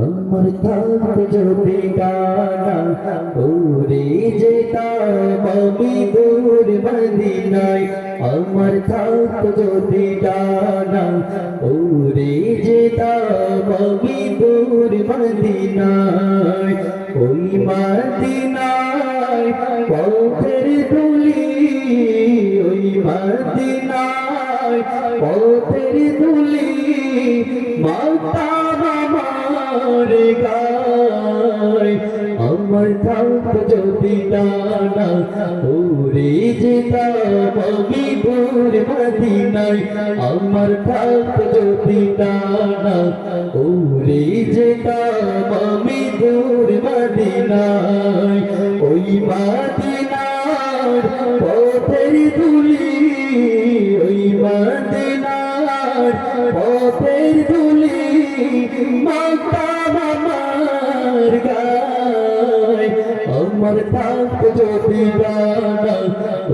আমার থাকতে যদি ডানা উড়ে যেতাম আমি দূর মদিনায়। আমার থাকতে যদি ডানা উড়ে যেতাম আমি দূর মদিনায়। ওই মদিনায় পথের ধুলি, ওই মদিনায় পথের ধুলি মাতাম আমার গায়। আমার থাকতে যদি ডানা উড়ে যেতাম আমি দূর মদিনায়। আমার থাকতে যদি ডানা উড়ে যেতাম আমি দূর মদিনায়। ওই মদিনার পথের ধুলি, ওই মদিনার পথের ধুলি মাতাম আমার গায়। আমার থাকতে যদি ডানা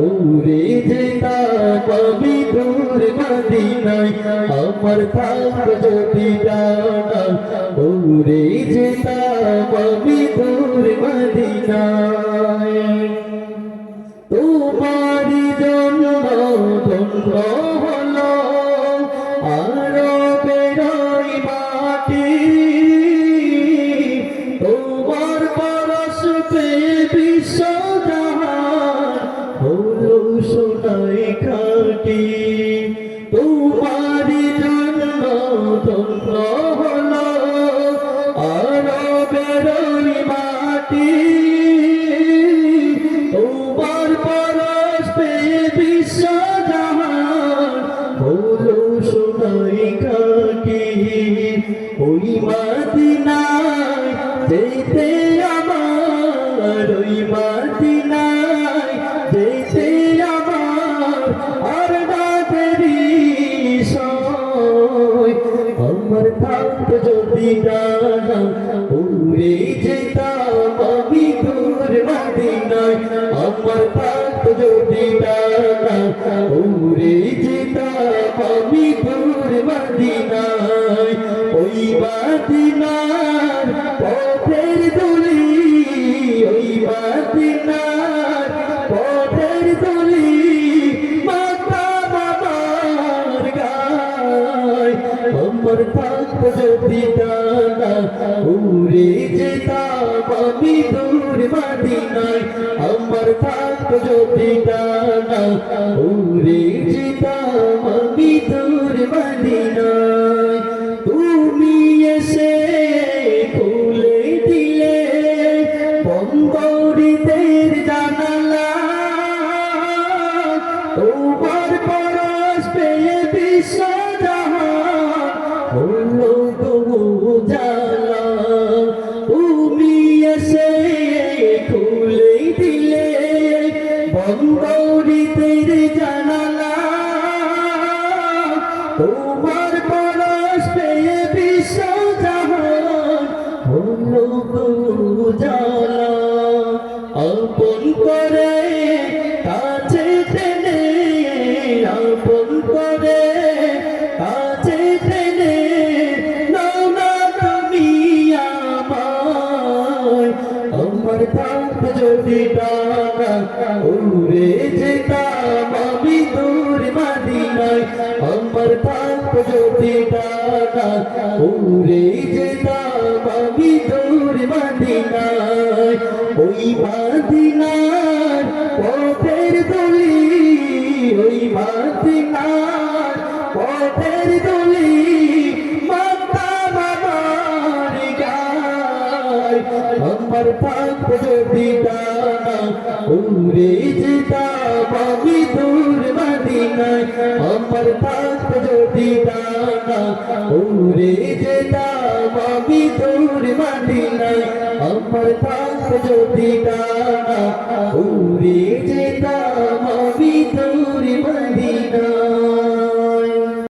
উড়ে যেতাম আমি দূর মদিনায়। আমার থাকতে যদি ডানা উড়ে যেতাম আমি দূর মদিনায়। তোমার জন্য ধন্য হলো আরবের ওই মাটি। তোমার পরশ পেয়ে বিশ্বজাহান হলো সোনায় খাঁটি। তোমার জন্য ধন্য হলো আরবের ওই মাটি। তোমার পরশ পেয়ে বিশ্বজাহান হলো সোনায় খাঁটি। ওই মদিনায় যেতে আমার, ওই মদিনায় যেতে আমার আর না দেরি সয়। আমার থাকতে যদি ডানা উড়ে যেতাম আমি দূর মদিনায়। আমার থাকতে যদি ডানা উড়ে যেতাম আমি দূর মদিনায়। ওই মদিনার পথের ধুলি, ওই মদিনার পথের ধুলি মাতাম আমার গায়। আমার থাকতে যদি ডানা উড়ে যেতাম আমি দূর মদিনায়। আমার থাকতে যদি ডানা উড়ে যেতাম আমি দূর মদিনায়। তুমি এসে খুলে দিলে বন্দরিতের জানালা। তোমার পরশ পেয়ে বিশ্বজাহান হলো উজালা। তুমি এসে খুলে দিলে বন্দরিতের জানালা। তোমার পরশ পেয়ে বিশ্বজাহান হলো উজালা। আপন করে কাছে টেনে, আপন করে কাছে টেনে নাও না তুমি আমায়। আমার থাকতে যদি ডানা উড়ে যেতাম আমি দূর মদিনায়। আমার থাকতে যদি ডানা উড়ে যেতাম আমি দূর মদিনায়। ওই মদিনার পথের ধুলি, ওই মদিনার পথের ধুলি মাতাম আমার গায়। আমার থাকতে যদি ডানা উড়ে যেতাম আমি দূর মদিনায়। আমার থাকতে যদি ডানা উড়ে যেতাম আমি দূর মদিনায়। আমার থাকতে যদি ডানা উড়ে যেতাম আমি দূর